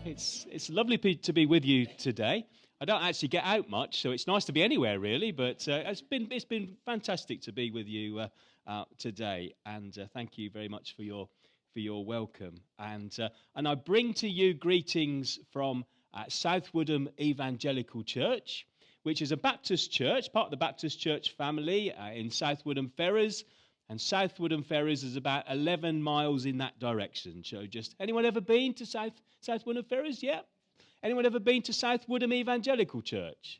It's lovely to be with you today. I don't actually get out much, so it's nice to be anywhere really. But it's been fantastic to be with you today, and thank you very much for your welcome. And I bring to you greetings from South Woodham Evangelical Church, which is a Baptist church, part of the Baptist church family in South Woodham Ferrers. And South Woodham Ferrers is about 11 miles in that direction. So just, anyone ever been to South Woodham Ferrers? Yeah. Anyone ever been to South Woodham Evangelical Church?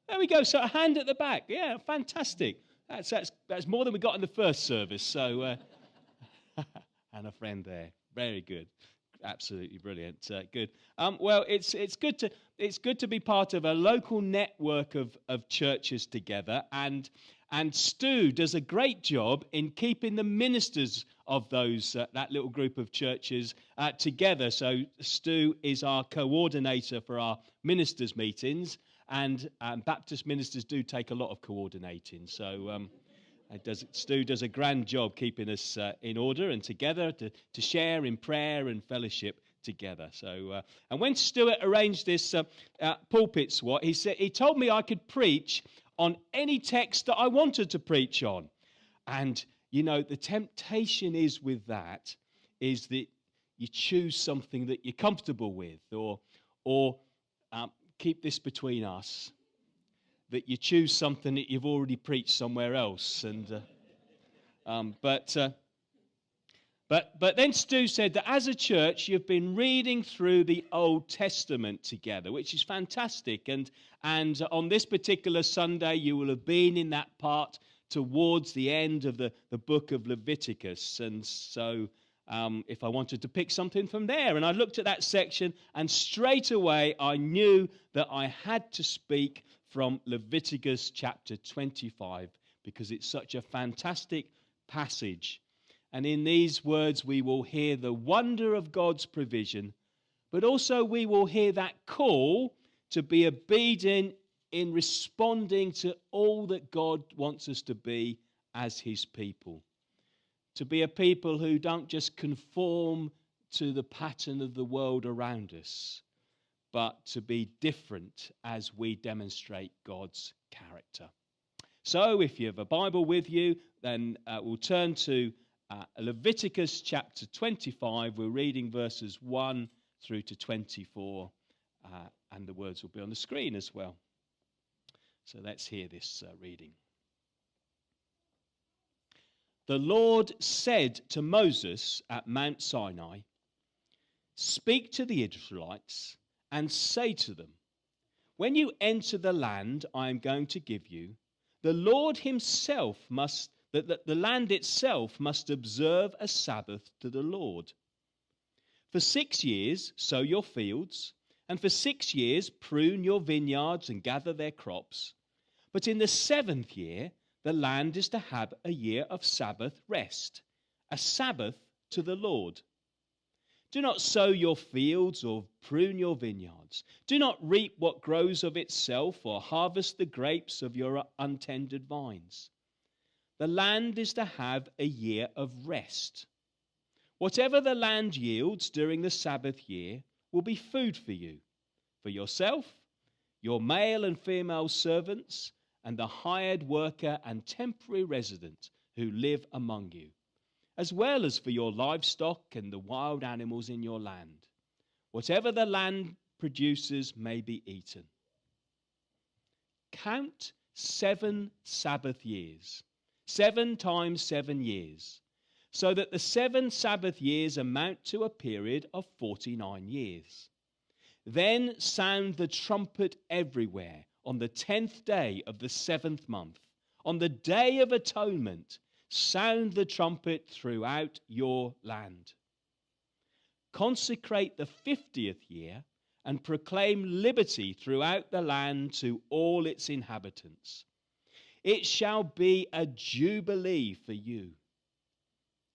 There we go. So a hand at the back. Yeah, fantastic. That's more than we got in the first service. So, and a friend there. Very good. Absolutely brilliant. Good. Well, it's good to be part of a local network of churches together, and Stu does a great job in keeping the ministers of that little group of churches together. So Stu is our coordinator for our ministers' meetings, and Baptist ministers do take a lot of coordinating. So Stu does a grand job keeping us in order and together to share in prayer and fellowship together. So and when Stuart arranged this pulpit swat, he told me I could preach on any text that I wanted to preach on. And, you know, the temptation is with that is that you choose something that you're comfortable with, or keep this between us, that you choose something that you've already preached somewhere else. And But then Stu said that as a church, you've been reading through the Old Testament together, which is fantastic. And on this particular Sunday, you will have been in that part towards the end of the book of Leviticus. And so if I wanted to pick something from there, and I looked at that section, and straight away I knew that I had to speak from Leviticus chapter 25, because it's such a fantastic passage. And in these words, we will hear the wonder of God's provision, but also we will hear that call to be obedient in responding to all that God wants us to be as his people. To be a people who don't just conform to the pattern of the world around us, but to be different as we demonstrate God's character. So if you have a Bible with you, then we'll turn to Leviticus chapter 25. We're reading verses 1 through to 24, and the words will be on the screen as well. So let's hear this reading. The Lord said to Moses at Mount Sinai, "Speak to the Israelites and say to them, when you enter the land I am going to give you, the Lord himself that the land itself must observe a Sabbath to the Lord. For 6 years sow your fields, and for 6 years prune your vineyards and gather their crops. But in the 7th year the land is to have a year of Sabbath rest, a Sabbath to the Lord. Do not sow your fields or prune your vineyards. Do not reap what grows of itself or harvest the grapes of your untended vines. The land is to have a year of rest. Whatever the land yields during the Sabbath year will be food for you, for yourself, your male and female servants, and the hired worker and temporary resident who live among you, as well as for your livestock and the wild animals in your land. Whatever the land produces may be eaten. Count 7 Sabbath years. 7 times 7 years, so that the 7 Sabbath years amount to a period of 49 years. Then sound the trumpet everywhere on the 10th day of the 7th month. On the Day of Atonement, sound the trumpet throughout your land. Consecrate the 50th year and proclaim liberty throughout the land to all its inhabitants. It shall be a jubilee for you.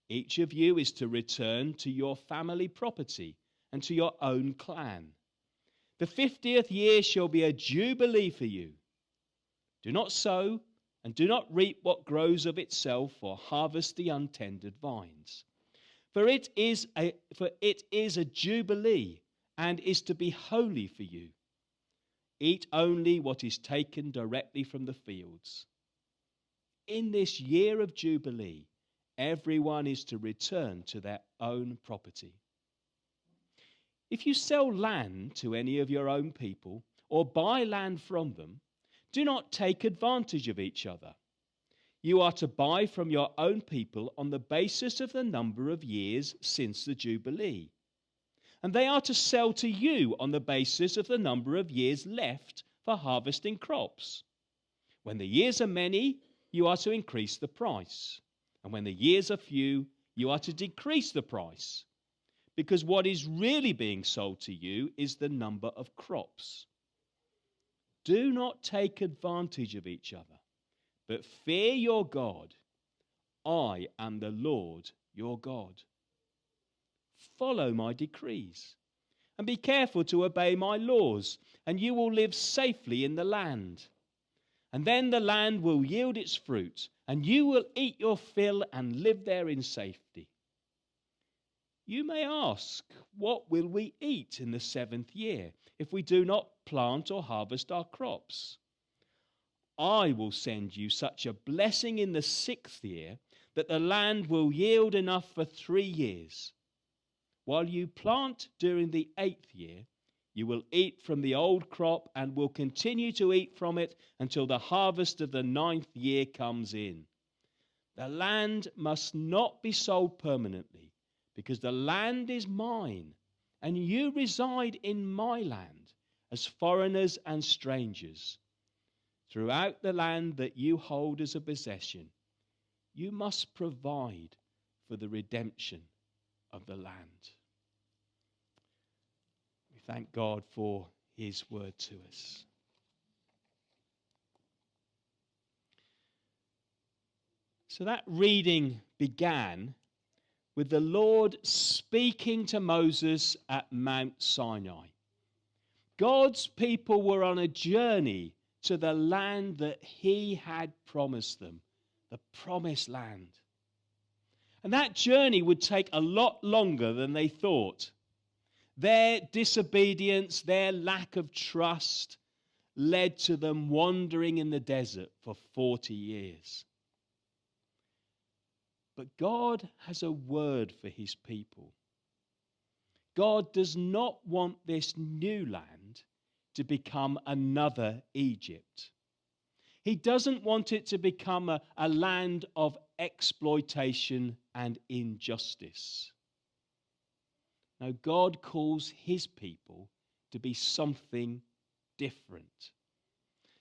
Each of you is to return to your family property and to your own clan. The 50th year shall be a jubilee for you. Do not sow and do not reap what grows of itself or harvest the untended vines. For it is a jubilee, and is to be holy for you. Eat only what is taken directly from the fields. In this year of Jubilee, everyone is to return to their own property. If you sell land to any of your own people or buy land from them, do not take advantage of each other. You are to buy from your own people on the basis of the number of years since the Jubilee. And they are to sell to you on the basis of the number of years left for harvesting crops. When the years are many, you are to increase the price. And when the years are few, you are to decrease the price. Because what is really being sold to you is the number of crops. Do not take advantage of each other, but fear your God. I am the Lord your God. Follow my decrees and be careful to obey my laws, and you will live safely in the land. And then the land will yield its fruit, and you will eat your fill and live there in safety. You may ask, what will we eat in the 7th year if we do not plant or harvest our crops? I will send you such a blessing in the 6th year that the land will yield enough for 3 years. While you plant during the 8th year, you will eat from the old crop and will continue to eat from it until the harvest of the 9th year comes in. The land must not be sold permanently, because the land is mine, and you reside in my land as foreigners and strangers. Throughout the land that you hold as a possession, you must provide for the redemption of the land. We thank God for his word to us. So that reading began with the Lord speaking to Moses at Mount Sinai. God's people were on a journey to the land that he had promised them, the promised land. And that journey would take a lot longer than they thought. Their disobedience, their lack of trust, led to them wandering in the desert for 40 years. But God has a word for his people. God does not want this new land to become another Egypt. He doesn't want it to become a land of exploitation and injustice. No, God calls his people to be something different,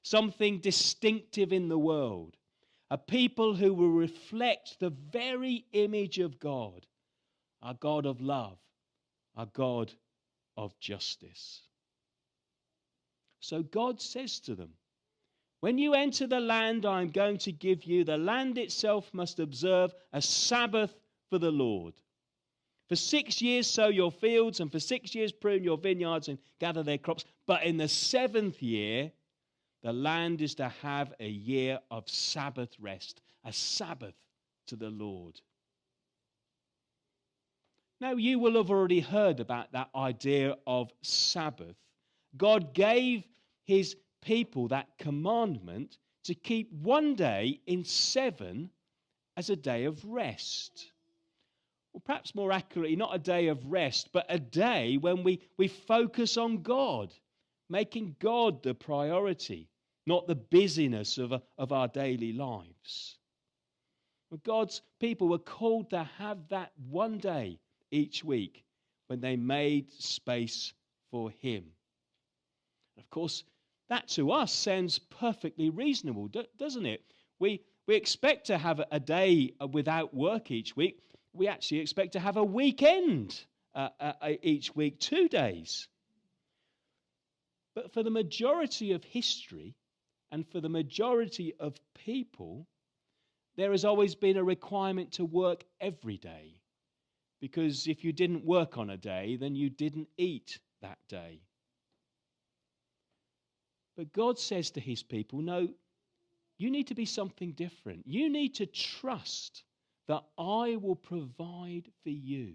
something distinctive in the world. A people who will reflect the very image of God, our God of love, our God of justice. So God says to them, when you enter the land I am going to give you, the land itself must observe a Sabbath for the Lord. For 6 years sow your fields, and for 6 years prune your vineyards and gather their crops. But in the 7th year, the land is to have a year of Sabbath rest, a Sabbath to the Lord. Now, you will have already heard about that idea of Sabbath. God gave his people that commandment to keep one day in 7 as a day of rest. Or perhaps more accurately, not a day of rest, but a day when we focus on God, making God the priority, not the busyness of our daily lives. God's people were called to have that one day each week when they made space for him. Of course, that to us sounds perfectly reasonable, doesn't it? We expect to have a day without work each week. We actually expect to have a weekend each week, 2 days. But for the majority of history and for the majority of people, there has always been a requirement to work every day. Because if you didn't work on a day, then you didn't eat that day. But God says to his people, no, you need to be something different. You need to trust that I will provide for you.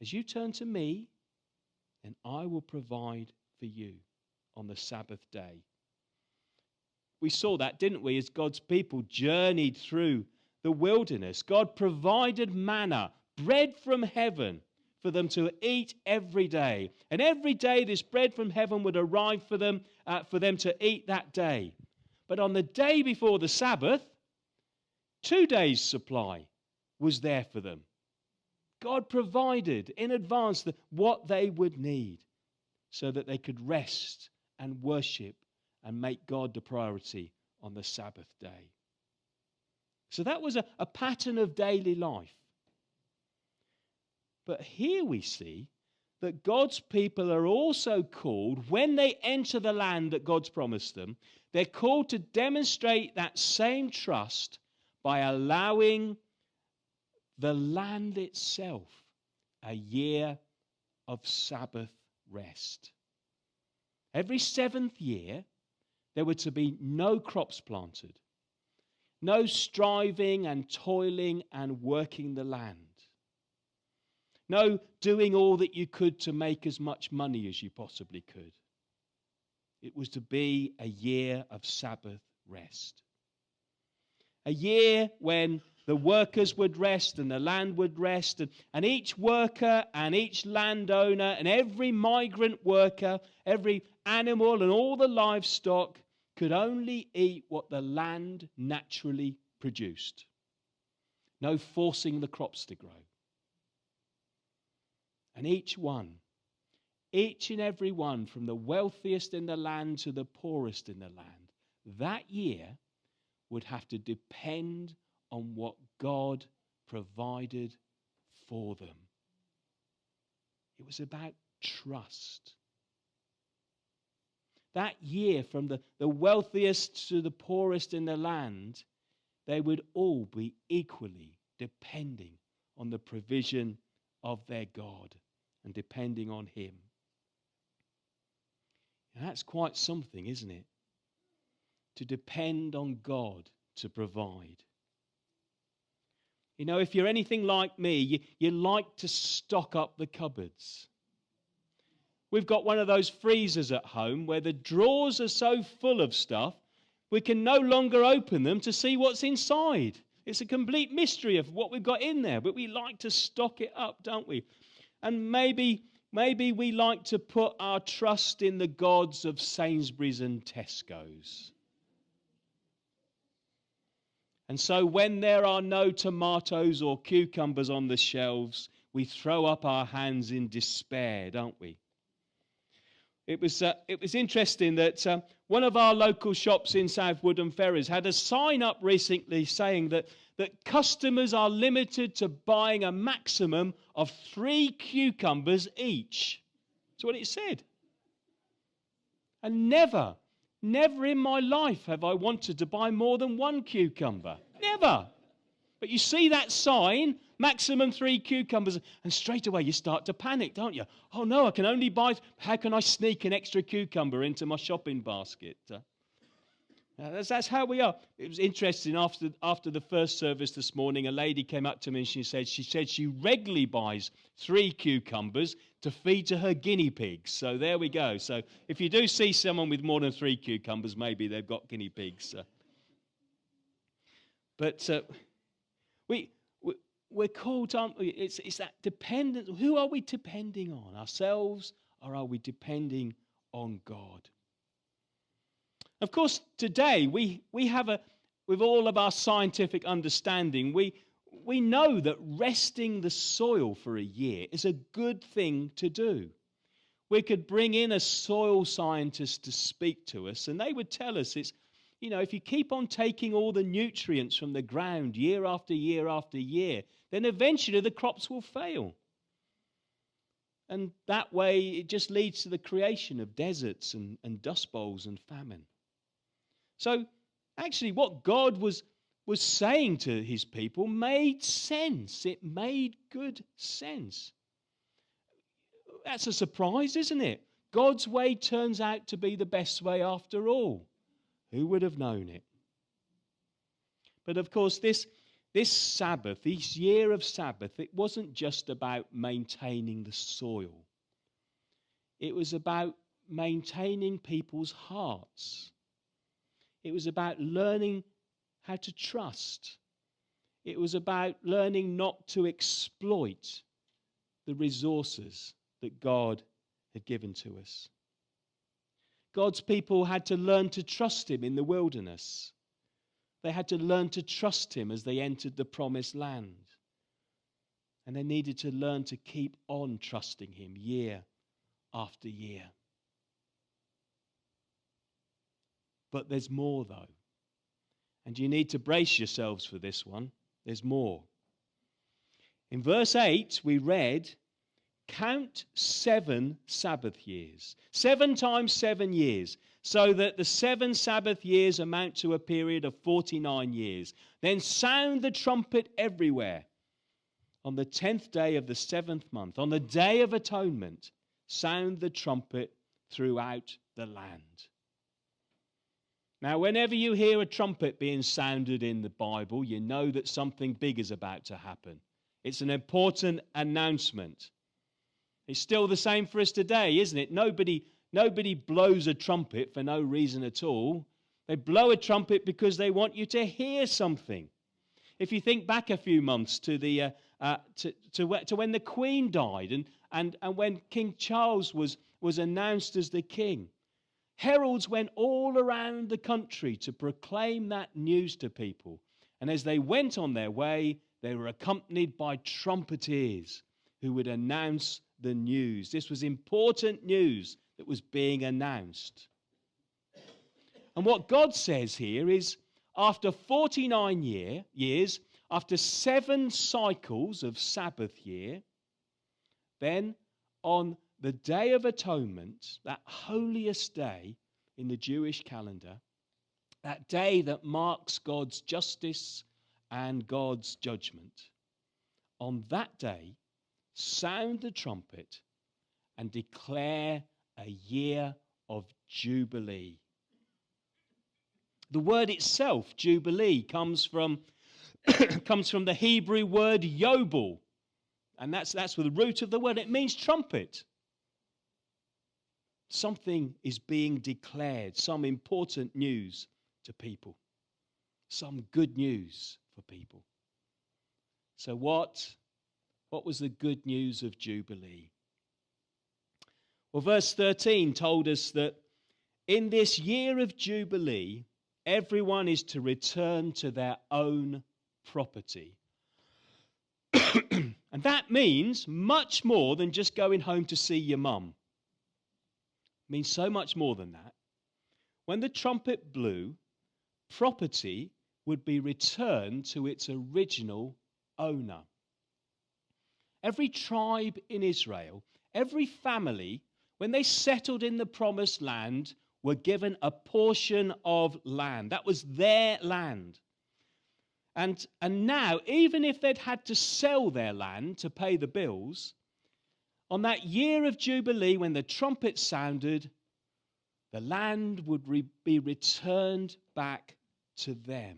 As you turn to me then I will provide for you on the Sabbath day. We saw that, didn't we, as God's people journeyed through the wilderness. God provided manna, bread from heaven, for them to eat every day. And every day this bread from heaven would arrive for them to eat that day. But on the day before the Sabbath, 2 days' supply was there for them. God provided in advance what they would need so that they could rest and worship and make God the priority on the Sabbath day. So that was a pattern of daily life. But here we see that God's people are also called, when they enter the land that God's promised them, they're called to demonstrate that same trust by allowing the land itself a year of Sabbath rest. Every 7th year, there were to be no crops planted, no striving and toiling and working the land, no doing all that you could to make as much money as you possibly could. It was to be a year of Sabbath rest. A year when the workers would rest and the land would rest, and each worker and each landowner and every migrant worker, every animal and all the livestock could only eat what the land naturally produced. No forcing the crops to grow. And each and every one, from the wealthiest in the land to the poorest in the land, that year would have to depend on what God provided for them. It was about trust. That year, from the wealthiest to the poorest in the land, they would all be equally depending on the provision of their God and depending on Him. And that's quite something, isn't it? To depend on God to provide. You know, if you're anything like me, you like to stock up the cupboards. We've got one of those freezers at home where the drawers are so full of stuff, we can no longer open them to see what's inside. It's a complete mystery of what we've got in there, but we like to stock it up, don't we? And maybe we like to put our trust in the gods of Sainsbury's and Tesco's. And so when there are no tomatoes or cucumbers on the shelves, we throw up our hands in despair, don't we? It was interesting that one of our local shops in South Woodham Ferrers had a sign up recently saying that customers are limited to buying a maximum of 3 cucumbers each. That's what it said. And never in my life have I wanted to buy more than 1 cucumber. Never. But you see that sign, maximum 3 cucumbers, and straight away you start to panic, don't you? Oh no, I can only buy, how can I sneak an extra cucumber into my shopping basket? That's how we are. It was interesting, after the first service this morning, a lady came up to me and she said she regularly buys 3 cucumbers to feed to her guinea pigs. So there we go. So if you do see someone with more than 3 cucumbers, maybe they've got guinea pigs. But we're called, aren't we? It's that dependence. Who are we depending on? Ourselves, or are we depending on God? Of course, today we have with all of our scientific understanding, we know that resting the soil for a year is a good thing to do. We could bring in a soil scientist to speak to us, and they would tell us it's, you know, if you keep on taking all the nutrients from the ground year after year after year, then eventually the crops will fail. And that way it just leads to the creation of deserts and dust bowls and famine. So actually what God was saying to his people made sense. It made good sense. That's a surprise, isn't it? God's way turns out to be the best way after all. Who would have known it? But of course, this Sabbath, this year of Sabbath, it wasn't just about maintaining the soil. It was about maintaining people's hearts. It was about learning how to trust. It was about learning not to exploit the resources that God had given to us. God's people had to learn to trust him in the wilderness. They had to learn to trust him as they entered the promised land. And they needed to learn to keep on trusting him year after year. But there's more, though. And you need to brace yourselves for this one. There's more. In verse 8, we read, count 7 Sabbath years. 7 times 7 years. So that the 7 Sabbath years amount to a period of 49 years. Then sound the trumpet everywhere. On the 10th day of the 7th month, on the Day of Atonement, sound the trumpet throughout the land. Now, whenever you hear a trumpet being sounded in the Bible, you know that something big is about to happen. It's an important announcement. It's still the same for us today, isn't it? Nobody blows a trumpet for no reason at all. They blow a trumpet because they want you to hear something. If you think back a few months to when the Queen died and when King Charles was announced as the king, heralds went all around the country to proclaim that news to people. And as they went on their way, they were accompanied by trumpeters who would announce the news. This was important news that was being announced. And what God says here is, after 49 years, after 7 cycles of Sabbath year, then on the Day of Atonement, that holiest day in the Jewish calendar, that day that marks God's justice and God's judgment, on that day, sound the trumpet and declare a year of Jubilee. The word itself, Jubilee, comes from the Hebrew word yobel, and that's the root of the word. It means trumpet. Something is being declared, some important news to people, some good news for people. So what was the good news of Jubilee? Well, verse 13 told us that in this year of Jubilee, everyone is to return to their own property. And that means much more than just going home to see your mum. It means so much more than that. When the trumpet blew, property would be returned to its original owner. Every tribe in Israel, every family, when they settled in the promised land, were given a portion of land. That was their land. And now, even if they'd had to sell their land to pay the bills, on that year of Jubilee, when the trumpet sounded, the land would be returned back to them.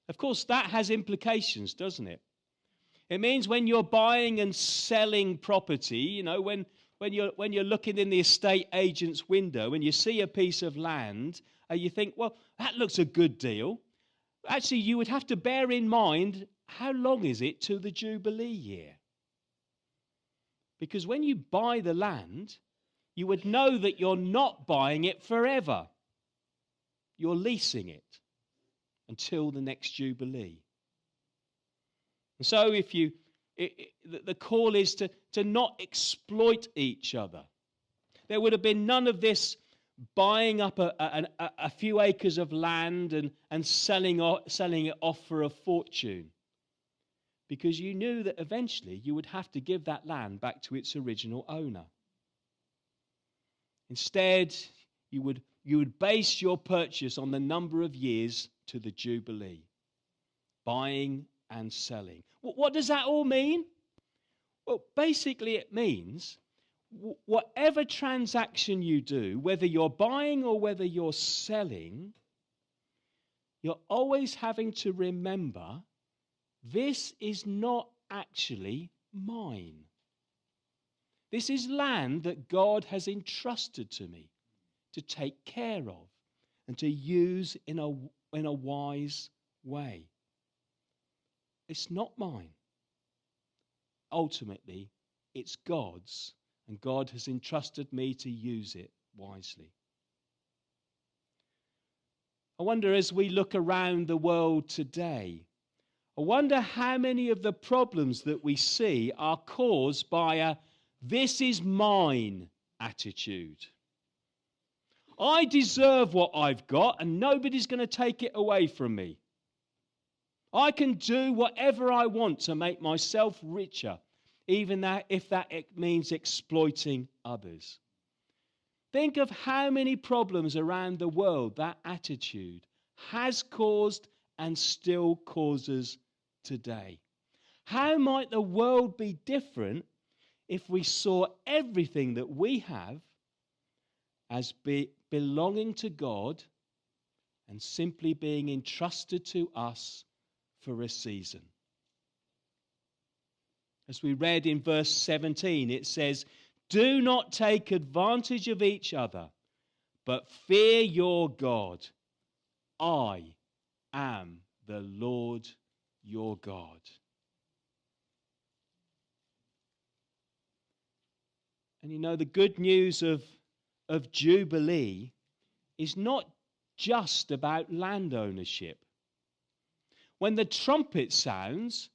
Of course, that has implications, doesn't it? It means when you're buying and selling property, you know, when you're looking in the estate agent's window and you see a piece of land, you think, well, that looks a good deal. Actually, you would have to bear in mind, how long is it to the Jubilee year? Because when you buy the land, you would know that you're not buying it forever. You're leasing it until the next Jubilee. And so the call is to not exploit each other. There would have been none of this buying up a few acres of land and selling it off for a fortune. Because you knew that eventually you would have to give that land back to its original owner. Instead, you would base your purchase on the number of years to the Jubilee. Buying and selling. What does that all mean? Well, basically it means whatever transaction you do, whether you're buying or whether you're selling, you're always having to remember, this is not actually mine. This is land that God has entrusted to me to take care of and to use in a wise way. It's not mine. Ultimately, it's God's, and God has entrusted me to use it wisely. I wonder, as we look around the world today, I wonder how many of the problems that we see are caused by a "this is mine" attitude. I deserve what I've got and nobody's going to take it away from me. I can do whatever I want to make myself richer, even if that means exploiting others. Think of how many problems around the world that attitude has caused and still causes today. How might the world be different if we saw everything that we have as belonging to God and simply being entrusted to us for a season? As we read in verse 17, it says, "Do not take advantage of each other, but fear your God. I am the Lord your God." And you know, the good news of Jubilee is not just about land ownership. When the trumpet sounds,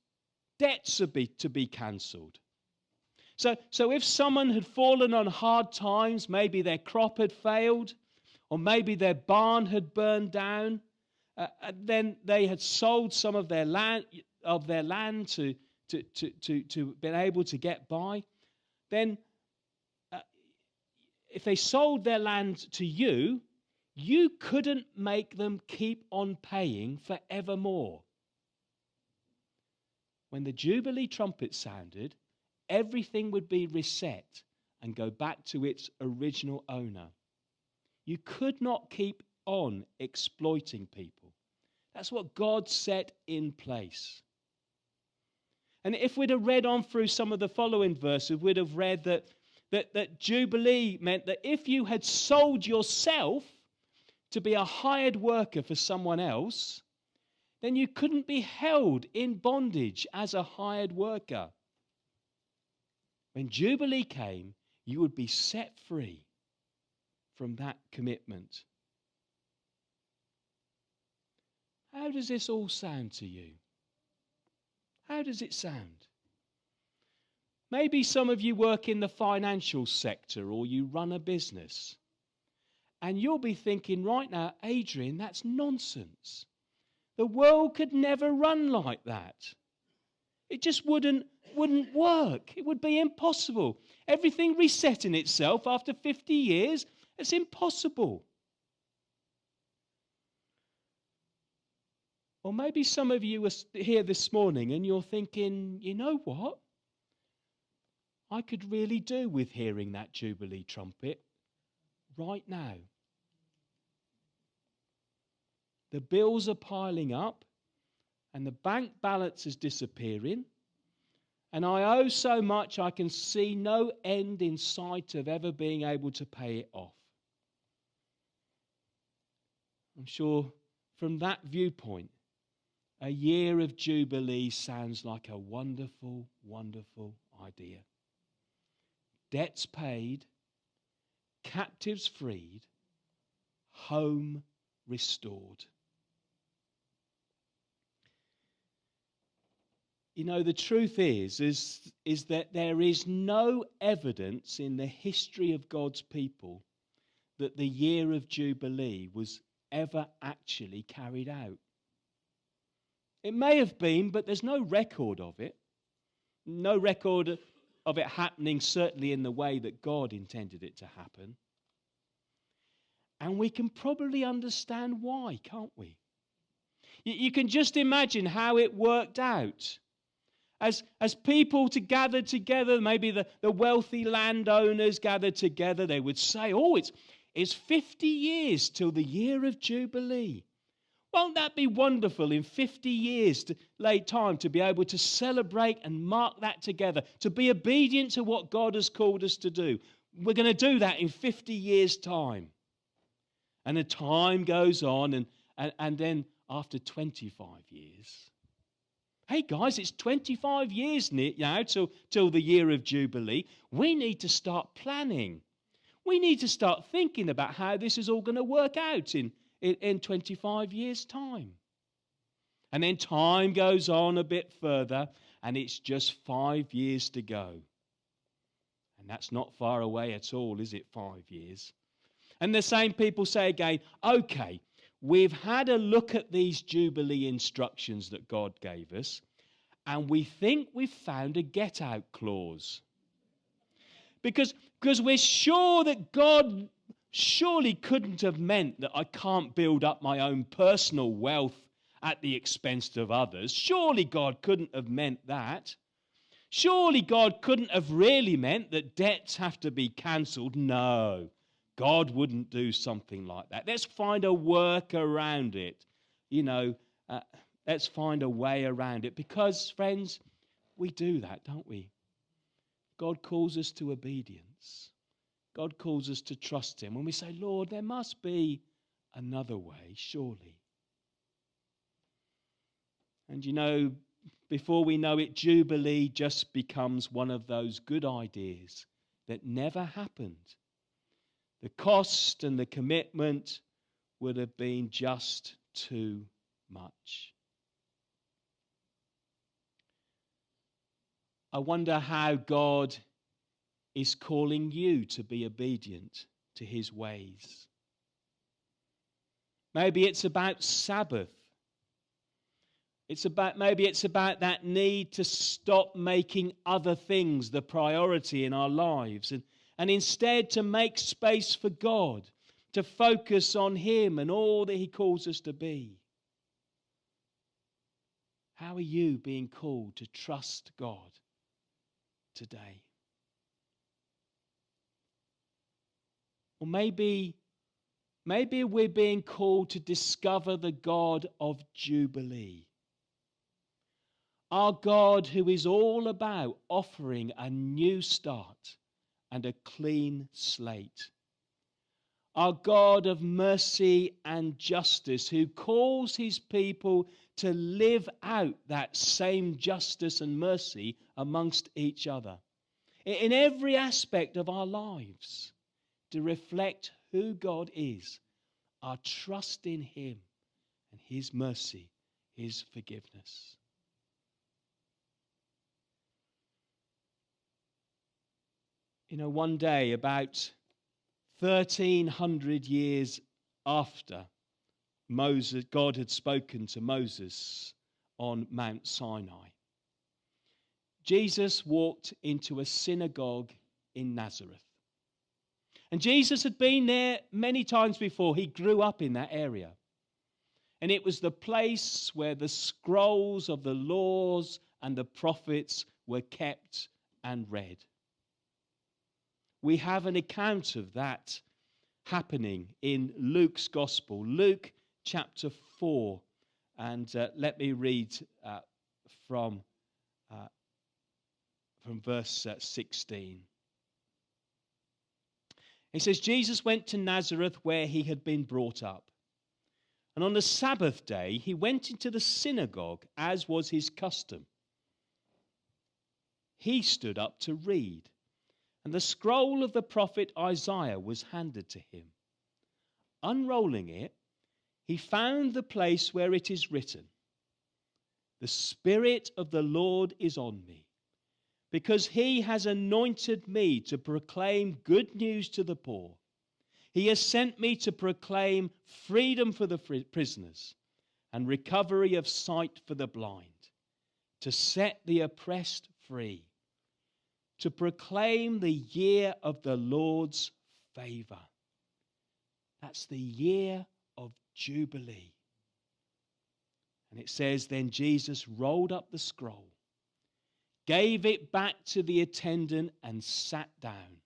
debts are to be cancelled. So if someone had fallen on hard times, maybe their crop had failed, or maybe their barn had burned down, then they had sold some of their land to be able to get by. Then, if they sold their land to you, you couldn't make them keep on paying forevermore. When the Jubilee trumpet sounded, everything would be reset and go back to its original owner. You could not keep on exploiting people. That's what God set in place. And if we'd have read on through some of the following verses, we'd have read that Jubilee meant that if you had sold yourself to be a hired worker for someone else, then you couldn't be held in bondage as a hired worker. When Jubilee came, you would be set free from that commitment. How does this all sound to you? How does it sound? Maybe some of you work in the financial sector or you run a business. And you'll be thinking right now, "Adrian, that's nonsense. The world could never run like that. It just wouldn't work. It would be impossible. Everything resetting itself after 50 years, it's impossible." Or maybe some of you are here this morning and you're thinking, "You know what? I could really do with hearing that Jubilee trumpet right now. The bills are piling up and the bank balance is disappearing, and I owe so much I can see no end in sight of ever being able to pay it off." I'm sure from that viewpoint, a year of Jubilee sounds like a wonderful, wonderful idea. Debts paid, captives freed, home restored. You know, the truth is that there is no evidence in the history of God's people that the year of Jubilee was ever actually carried out. It may have been, but there's no record of it. No record of it happening, certainly in the way that God intended it to happen. And we can probably understand why, can't we? You can just imagine how it worked out. As people gathered together, maybe the wealthy landowners gathered together, they would say, "Oh, it's 50 years till the year of Jubilee. Won't that be wonderful in 50 years to late time to be able to celebrate and mark that together, to be obedient to what God has called us to do? We're going to do that in 50 years' time. And the time goes on, and then after 25 years, hey guys, it's 25 years now till the year of Jubilee. We need to start planning. We need to start thinking about how this is all going to work out in 25 years' time. And then time goes on a bit further, and it's just 5 years to go. And that's not far away at all, is it, 5 years? And the same people say again, okay, we've had a look at these Jubilee instructions that God gave us, and we think we've found a get-out clause. Because we're sure that God surely couldn't have meant that I can't build up my own personal wealth at the expense of others. Surely God couldn't have meant that. Surely God couldn't have really meant that debts have to be cancelled. No, God wouldn't do something like that. Let's find a work around it. Let's find a way around it. Because, friends, we do that, don't we? God calls us to obedience. God calls us to trust him. When we say, Lord, there must be another way, surely. And before we know it, Jubilee just becomes one of those good ideas that never happened. The cost and the commitment would have been just too much. I wonder how God is calling you to be obedient to his ways. Maybe it's about Sabbath. Maybe it's about that need to stop making other things the priority in our lives and instead to make space for God, to focus on him and all that he calls us to be. How are you being called to trust God today? Or maybe we're being called to discover the God of Jubilee. Our God who is all about offering a new start and a clean slate. Our God of mercy and justice who calls his people to live out that same justice and mercy amongst each other. In every aspect of our lives, to reflect who God is, our trust in him and his mercy, his forgiveness. One day, about 1,300 years after God had spoken to Moses on Mount Sinai, Jesus walked into a synagogue in Nazareth. And Jesus had been there many times before. He grew up in that area. And it was the place where the scrolls of the laws and the prophets were kept and read. We have an account of that happening in Luke's Gospel, Luke chapter 4. And let me read from verse 16. It says, Jesus went to Nazareth where he had been brought up. And on the Sabbath day, he went into the synagogue, as was his custom. He stood up to read, and the scroll of the prophet Isaiah was handed to him. Unrolling it, he found the place where it is written, "The Spirit of the Lord is on me, because he has anointed me to proclaim good news to the poor. He has sent me to proclaim freedom for the prisoners and recovery of sight for the blind, to set the oppressed free, to proclaim the year of the Lord's favor." That's the year of Jubilee. And it says, then Jesus rolled up the scroll, gave it back to the attendant, and sat down.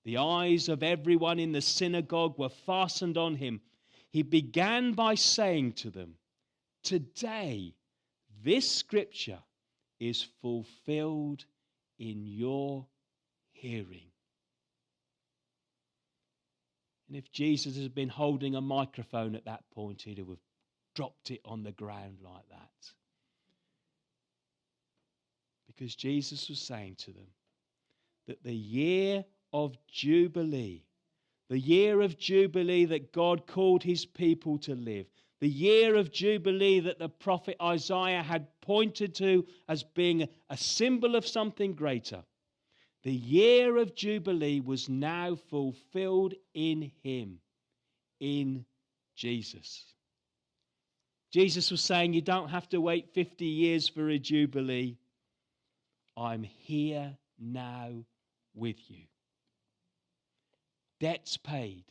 The eyes of everyone in the synagogue were fastened on him. he began by saying to them, "Today, this scripture is fulfilled in your hearing." And if Jesus had been holding a microphone at that point, he'd have dropped it on the ground like that. Because Jesus was saying to them that the year of Jubilee, the year of Jubilee that God called his people to live, the year of Jubilee that the prophet Isaiah had pointed to as being a symbol of something greater, the year of Jubilee was now fulfilled in him, in Jesus. Jesus was saying, you don't have to wait 50 years for a Jubilee. I'm here now with you. Debts paid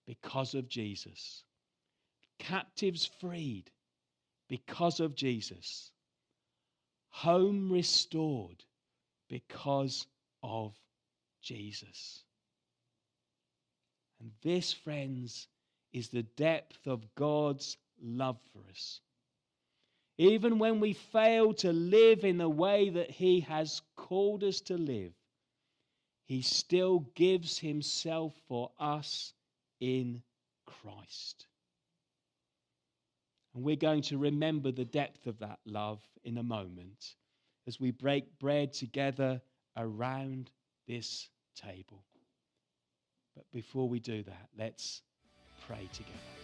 because of Jesus. Captives freed because of Jesus. Home restored because of Jesus. And this, friends, is the depth of God's love for us. Even when we fail to live in the way that he has called us to live, he still gives himself for us in Christ. And we're going to remember the depth of that love in a moment as we break bread together around this table. But before we do that, let's pray together.